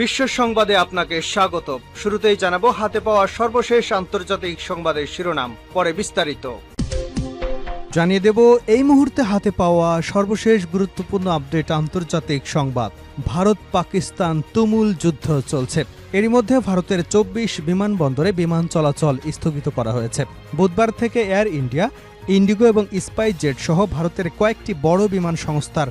বিশ্ব সংবাদে আপনাকে স্বাগত। শুরুতেই জানাবো হাতে পাওয়া সর্বশেষ আন্তর্জাতিক সংবাদের শিরোনাম, পরে বিস্তারিত। জানিয়ে দেব এই মুহূর্তে হাতে পাওয়া সর্বশেষ গুরুত্বপূর্ণ আপডেট আন্তর্জাতিক সংবাদ। ভারত পাকিস্তান তুমুল যুদ্ধ চলছে। এরই মধ্যে ভারতের ২৪ বিমানবন্দরে বিমান চলাচল স্থগিত করা হয়েছে। বুধবার থেকে এয়ার ইন্ডিয়া, ইন্ডিগো এবং স্পাইসজেট সহ ভারতের কয়েকটি বড় বিমান সংস্থার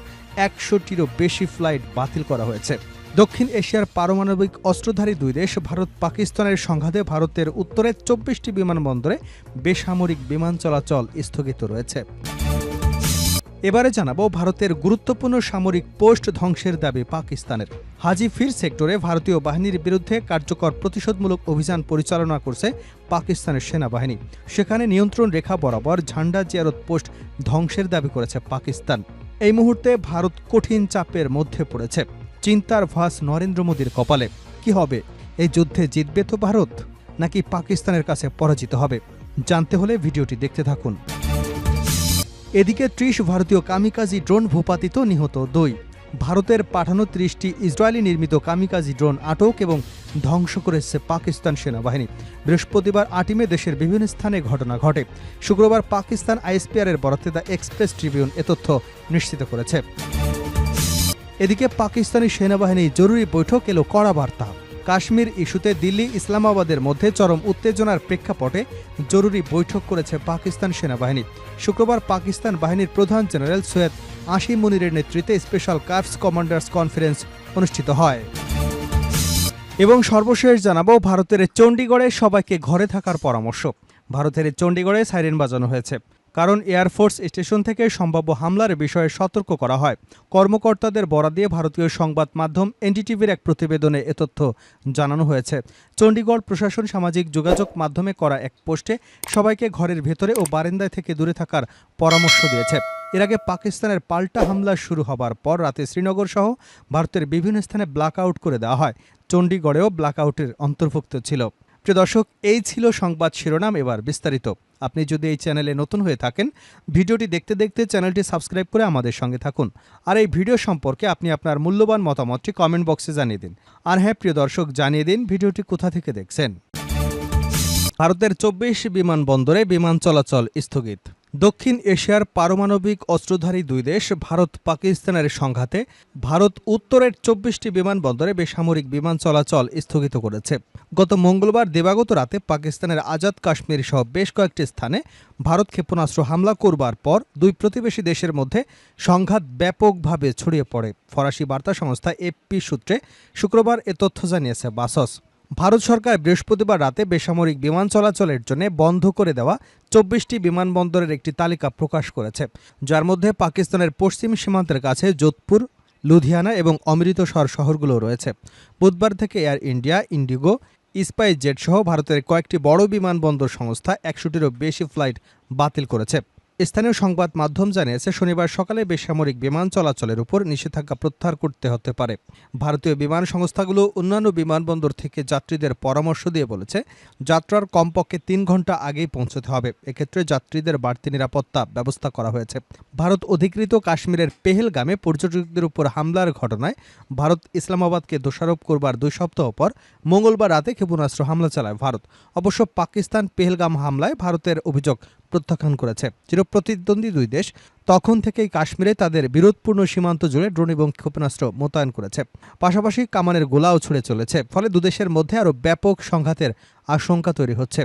১০০টিরও বেশি ফ্লাইট বাতিল করা হয়েছে। দক্ষিণ এশিয়ার পারমাণবিক অস্ত্রধারী দুই দেশ ভারত পাকিস্তানের সংঘাতে ভারতের উত্তরের ২৪টি বিমানবন্দরে বেসামরিক বিমান চলাচল স্থগিত রয়েছে। এবারে জানাবো ভারতের গুরুত্বপূর্ণ সামরিক পোস্ট ধ্বংসের দাবি পাকিস্তানের। হাজিফির সেক্টরে ভারতীয় বাহিনীর বিরুদ্ধে কার্যকর প্রতিশোধমূলক অভিযান পরিচালনা করছে পাকিস্তানের সেনাবাহিনী। সেখানে নিয়ন্ত্রণ রেখা বরাবর ঝান্ডা জিয়ারত পোস্ট ধ্বংসের দাবি করেছে পাকিস্তান। এই মুহূর্তে ভারত কঠিন চাপের মধ্যে পড়েছে। চিন্তার ভাস নরেন্দ্র মোদীর কপালে। কি হবে, এই যুদ্ধে জিতবে তো ভারত, নাকি পাকিস্তানের কাছে পরাজিত হবে? জানতে হলে ভিডিওটি দেখতে থাকুন। এদিকে ৩০ ভারতীয় কামিকাজি ড্রোন ভূপাতিত, নিহত ২। ভারতের পাঠানো ৩০টি ইসরায়েলি নির্মিত কামিকাজি ড্রোন আটক এবং ধ্বংস করেছে পাকিস্তান সেনাবাহিনী। বৃহস্পতিবার ৮ মে দেশের বিভিন্ন স্থানে ঘটনা ঘটে। শুক্রবার পাকিস্তান আইএসপিআরের বরাতে দ্য এক্সপ্রেস ট্রিবিউন এ তথ্য নিশ্চিত করেছে। এদিকে পাকিস্তানি সেনাবাহিনী জরুরি বৈঠক এলো কড়া বার্তা। কাশ্মীর ইস্যুতে দিল্লি ইসলামাবাদের মধ্যে চরম উত্তেজনার প্রেক্ষাপটে জরুরি বৈঠক করেছে পাকিস্তান সেনাবাহিনী। শুক্রবার পাকিস্তান বাহিনীর প্রধান জেনারেল সৈয়দ আসিম মুনিরের নেতৃত্বে স্পেশাল কার্পস কমান্ডার্স কনফারেন্স অনুষ্ঠিত হয়। এবং সর্বশেষ জানাবো ভারতের চণ্ডীগড়ে সবাইকে ঘরে থাকার পরামর্শ। ভারতের চণ্ডীগড়ে সাইরেন বাজানো হয়েছে, কারণ এয়ারফোর্স স্টেশন থেকে সম্ভাব্য হামলার বিষয়ে সতর্ক করা হয়। কর্মকর্তাদের বরাত দিয়ে ভারতীয় সংবাদ মাধ্যম এনডিটিভির এক প্রতিবেদনে এ তথ্য জানানো হয়েছে। চণ্ডীগড় প্রশাসন সামাজিক যোগাযোগ মাধ্যমে করা এক পোস্টে সবাইকে ঘরের ভেতরে ও বারান্দায় থেকে দূরে থাকার পরামর্শ দিয়েছে। এর আগে পাকিস্তানের পাল্টা হামলা শুরু হবার পর রাতে শ্রীনগর সহ ভারতের বিভিন্ন স্থানে ব্ল্যাকআউট করে দেওয়া হয়। চণ্ডীগড়েও ব্ল্যাকআউটের অন্তর্ভুক্ত ছিল। প্রিয় দর্শক, এই ছিল সংবাদ শিরোনাম। এবার বিস্তারিত। আপনি যদি এই চ্যানেলে নতুন হয়ে থাকেন, ভিডিওটি দেখতে দেখতে চ্যানেলটি সাবস্ক্রাইব করে আমাদের সঙ্গে থাকুন। আর এই ভিডিও সম্পর্কে আপনি আপনার মূল্যবান মতামতটি কমেন্ট বক্সে জানিয়ে দিন। আর হ্যাঁ প্রিয় দর্শক, জানিয়ে দিন ভিডিওটি কোথা থেকে দেখছেন। ভারতের ২৪ বিমানবন্দরে বিমান চলাচল স্থগিত। দক্ষিণ এশিয়ার পারমাণবিক অস্ত্রধারী দুই দেশ ভারত পাকিস্তানের সংঘাতে ভারত উত্তরের ২৪টি বিমানবন্দরে বেসামরিক বিমান চলাচল স্থগিত করেছে। গত মঙ্গলবার দিবাগত রাতে পাকিস্তানের আজাদ কাশ্মীর সহ বেশ কয়েকটি স্থানে ভারত ক্ষেপণাস্ত্র হামলা করবার পর দুই প্রতিবেশী দেশের মধ্যে সংঘাত ব্যাপকভাবে ছড়িয়ে পড়ে। ফরাসি বার্তা সংস্থা এফপি সূত্রে শুক্রবার এ তথ্য জানিয়েছে বাসস। ভারত সরকার বৃহস্পতিবার রাতে বেসামরিক বিমান চলাচলের জন্য বন্ধ করে দেওয়া ২৪টি বিমানবন্দরের একটি তালিকা প্রকাশ করেছে, যার মধ্যে পাকিস্তানের পশ্চিম সীমান্তের কাছে যোধপুর, লুধিয়ানা এবং অমৃতসর শহরগুলো রয়েছে। বুধবার থেকে এয়ার ইন্ডিয়া, ইন্ডিগো, স্পাইসজেট সহ ভারতের কয়েকটি বড় বিমানবন্দর সংস্থা ১০০টিরও বেশি ফ্লাইট বাতিল করেছে। স্থানীয় সংবাদ মাধ্যম জানিয়েছে শনিবার সকালে বেসামরিক বিমান চলাচলের উপর নিষেধাজ্ঞা প্রত্যাহার করতে হতে পারে। ভারতীয় বিমান সংস্থাগুলো অন্যান্য বিমানবন্দর থেকে যাত্রীদের পরামর্শ দিয়ে বলেছে, যাত্রার কমপক্ষে ৩ ঘন্টা আগেই পৌঁছতে হবে। এক্ষেত্রে যাত্রীদের বাড়তি নিরাপত্তা ব্যবস্থা করা হয়েছে। ভারত অধিকৃত কাশ্মীরের পেহেলগামে পর্যটকদের উপর হামলার ঘটনায় ভারত ইসলামাবাদকে দোষারোপ করবার ২ সপ্তাহ পর মঙ্গলবার রাতে ক্ষেপণাস্ত্র হামলা চালায় ভারত। অবশ্য পাকিস্তান পেহেলগাম হামলায় ভারতের অভিযোগ প্রত্যাখ্যান করেছে। চিরপ্রতিদ্বন্দ্বী দুই দেশ তখন থেকেই কাশ্মীরে তাদের বিরোধপূর্ণ সীমান্ত জুড়ে ড্রোন এবং ক্ষেপণাস্ত্র মোতায়েন করেছে। পাশাপাশি কামানের গোলাও ছুড়ে চলেছে। ফলে দুদেশের মধ্যে আরও ব্যাপক সংঘাতের আশঙ্কা তৈরি হচ্ছে।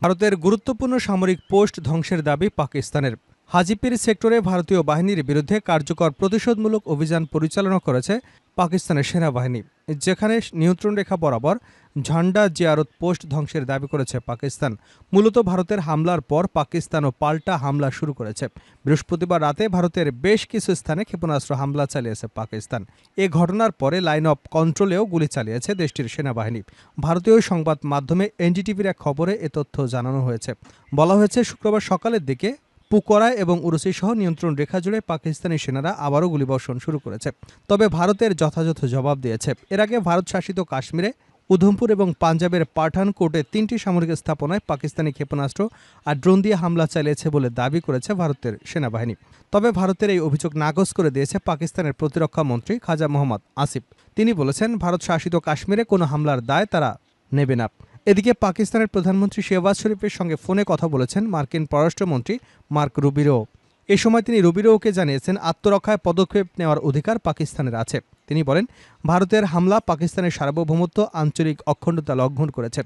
ভারতের গুরুত্বপূর্ণ সামরিক পোস্ট ধ্বংসের দাবি পাকিস্তানের। হাজিপির সেক্টরে ভারতীয় বাহিনীর বিরুদ্ধে কার্যকর প্রতিশোধমূলক অভিযান পরিচালনা করেছে পাকিস্তানের সেনাবাহিনী, যেখানে নিয়ন্ত্রণ রেখা বরাবর ঝান্ডা জিয়ারত পোস্ট ধ্বংসের দাবি করেছে পাকিস্তান। মূলত ভারতের হামলার পর পাকিস্তানও পাল্টা হামলা শুরু করেছে। বৃহস্পতিবার রাতে ভারতের বেশ কিছু স্থানে ক্ষেপণাস্ত্র হামলা চালিয়েছে পাকিস্তান। এ ঘটনার পরে লাইন অফ কন্ট্রোলেও গুলি চালিয়েছে দেশটির সেনাবাহিনী। ভারতীয় সংবাদ মাধ্যমে এনডিটিভির এক খবরে এ তথ্য জানানো হয়েছে। বলা হয়েছে, শুক্রবার সকালের দিকে পুকরা এবং উরুসি সহ নিয়ন্ত্রণ রেখা জুড়ে পাকিস্তানি সেনারা আবারও গুলিবর্ষণ শুরু করেছে, তবে ভারতের যথাযথ জবাব দিয়েছে। এর আগে ভারত শাসিত কাশ্মীরে উধমপুর এবং পাঞ্জাবের পাঠানকোটে 3টি সামরিক স্থাপনায় পাকিস্তানি ক্ষেপণাস্ত্র আর ড্রোন দিয়ে হামলা চালিয়েছে বলে দাবি করেছে ভারতের সেনাবাহিনী। তবে ভারতের এই অভিযোগ নাকচ করে দিয়েছে পাকিস্তানের প্রতিরক্ষা মন্ত্রী খাজা মোহাম্মদ আসিফ। তিনি বলেছেন, ভারত শাসিত কাশ্মীরে কোনো হামলার দায় তারা নেবে না। এদিকে পাকিস্তানের প্রধানমন্ত্রী শেহবাজ শরীফের সঙ্গে ফোনে কথা বলেছেন মার্কিন পররাষ্ট্রমন্ত্রী মার্ক রুবিরো। এ সময় তিনি রুবিরোকে জানিয়েছেন, আত্মরক্ষায় পদক্ষেপ নেওয়ার অধিকার পাকিস্তানের আছে। তিনি বলেন, ভারতের হামলা পাকিস্তানের সার্বভৌমত্ব, আঞ্চলিক অখণ্ডতা লঙ্ঘন করেছে।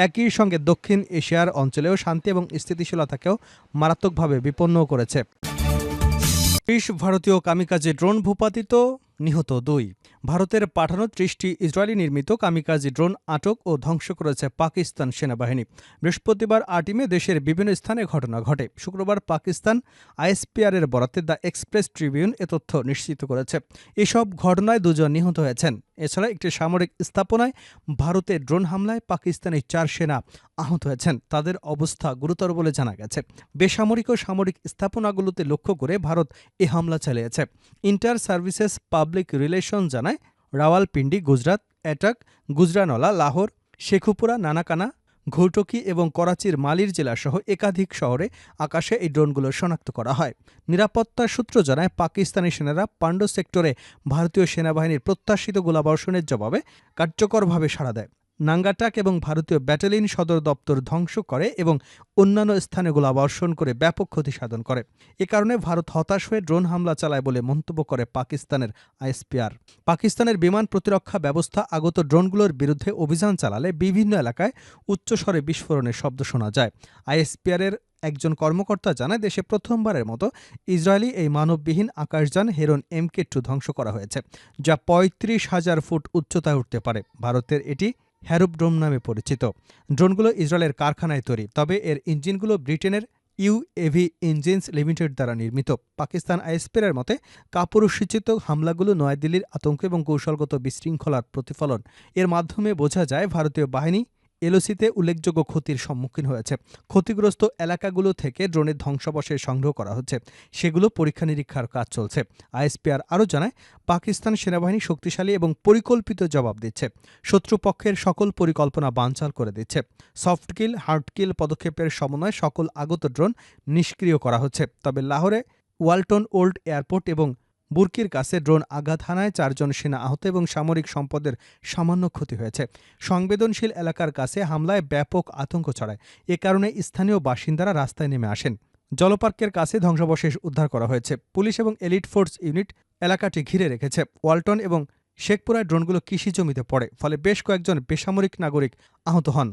একই সঙ্গে দক্ষিণ এশিয়ার অঞ্চলেও শান্তি এবং স্থিতিশীলতাকেও মারাত্মকভাবে বিপন্ন করেছে। 30 ভারতীয় কামিকাজে ড্রোন ভূপাতিত, নিহত 2। ভারতের পাঠানো 30টি ইসরায়েলি নির্মিত কামিকাজি ড্রোন আটক ও ধ্বংস করেছে পাকিস্তান সেনাবাহিনী। বৃহস্পতিবার 8 মে দেশের বিভিন্ন স্থানে ঘটনা ঘটে। শুক্রবার পাকিস্তান আইএসপিআরের বরাতে দ্য এক্সপ্রেস ট্রিবিউন এ তথ্য নিশ্চিত করেছে। এসব ঘটনায় 2 জন নিহত হয়েছেন। এছাড়া একটি সামরিক স্থাপনায় ভারতের ড্রোন হামলায় পাকিস্তানি 4 সেনা আহত হয়েছেন। তাদের অবস্থা গুরুতর বলে জানা গেছে। বেসামরিক ও সামরিক স্থাপনাগুলোতে লক্ষ্য করে ভারত এ হামলা চালিয়েছে। ইন্টার সার্ভিসেস পাবলিক রিলেশন জানায়, রাওয়ালপিন্ডি, গুজরাট, অ্যাটাক, গুজরানওয়ালা, লাহোর, শেখুপুরা, নানাকানা, ঘৌটকি এবং করাচির মালির জেলাসহ একাধিক শহরে আকাশে এই ড্রোনগুলো শনাক্ত করা হয়। নিরাপত্তা সূত্র জানায়, পাকিস্তানি সেনারা পান্ডো সেক্টরে ভারতীয় সেনাবাহিনীর প্রত্যাশিত গোলাবর্ষণের জবাবে কার্যকরভাবে সাড়া দেয়। নাঙ্গাটাক এবং ভারতীয় ব্যাটালিয়ন সদর দপ্তর ধ্বংস করে এবং অন্যান্য স্থানে গোলাবর্ষণ করে ব্যাপক ক্ষতি সাধন করে। এ কারণে ভারত হতাশ হয়ে ড্রোন হামলা চালায় বলে মন্তব্য করে পাকিস্তানের আইএসপিআর। পাকিস্তানের বিমান প্রতিরক্ষা ব্যবস্থা আগত ড্রোনগুলোর বিরুদ্ধে অভিযান চালালে বিভিন্ন এলাকায় উচ্চস্বরে বিস্ফোরণের শব্দ শোনা যায়। আইএসপিআরের একজন কর্মকর্তা জানায়, দেশে প্রথমবারের মতো ইসরায়েলি এই মানববিহীন আকাশযান হেরন MK2 ধ্বংস করা হয়েছে, যা 35,000 ফুট উচ্চতায় উঠতে পারে। ভারতের এটি হ্যারোড্রোম নামে পরিচিত। ড্রোনগুলো ইসরায়েলের কারখানায় তৈরি, তবে এর ইঞ্জিনগুলো ব্রিটেনের UAV ইঞ্জিনস লিমিটেড দ্বারা নির্মিত। পাকিস্তান আইএসপিআরের মতে, কাপুরুষোচিত হামলাগুলো নয়াদিল্লির আতঙ্ক এবং কৌশলগত বিশৃঙ্খলার প্রতিফলন। এর মাধ্যমে বোঝা যায় ভারতীয় বাহিনী LOCতে উল্লেখযোগ্য ক্ষতির সম্মুখীন হয়েছে। ক্ষতিগ্রস্ত এলাকাগুলো থেকে ড্রোনের ধ্বংসাবশেষ সংগ্রহ করা হচ্ছে, সেগুলো পরীক্ষা নিরীক্ষার কাজ চলছে। আইএসপিআর আরও জানায়, পাকিস্তান সেনাবাহিনী শক্তিশালী এবং পরিকল্পিত জবাব দিচ্ছে। শত্রুপক্ষের সকল পরিকল্পনা বানচাল করে দিচ্ছে। সফট কিল, হার্ড কিল পদক্ষেপের সমন্বয়ে সকল আগত ড্রোন নিষ্ক্রিয় করা হচ্ছে। তবে লাহোরে ওয়ালটন ওল্ড এয়ারপোর্ট এবং বুরকির কাছে ড্রোন আঘাত হানায় 4 জন সেনা আহত এবং সামরিক সম্পদের সামান্য ক্ষতি হয়েছে। সংবেদনশীল এলাকার কাছে হামলায় ব্যাপক আতঙ্ক ছড়ায়। এ কারণে স্থানীয় বাসিন্দারা রাস্তায় নেমে আসেন। জলপার্কের কাছে ধ্বংসাবশেষ উদ্ধার করা হয়েছে। পুলিশ এবং এলিট ফোর্স ইউনিট এলাকাটি ঘিরে রেখেছে। ওয়ালটন এবং শেখপুরায় ড্রোনগুলো কৃষি জমিতে পড়ে, ফলে বেশ কয়েকজন বেসামরিক নাগরিক আহত হন।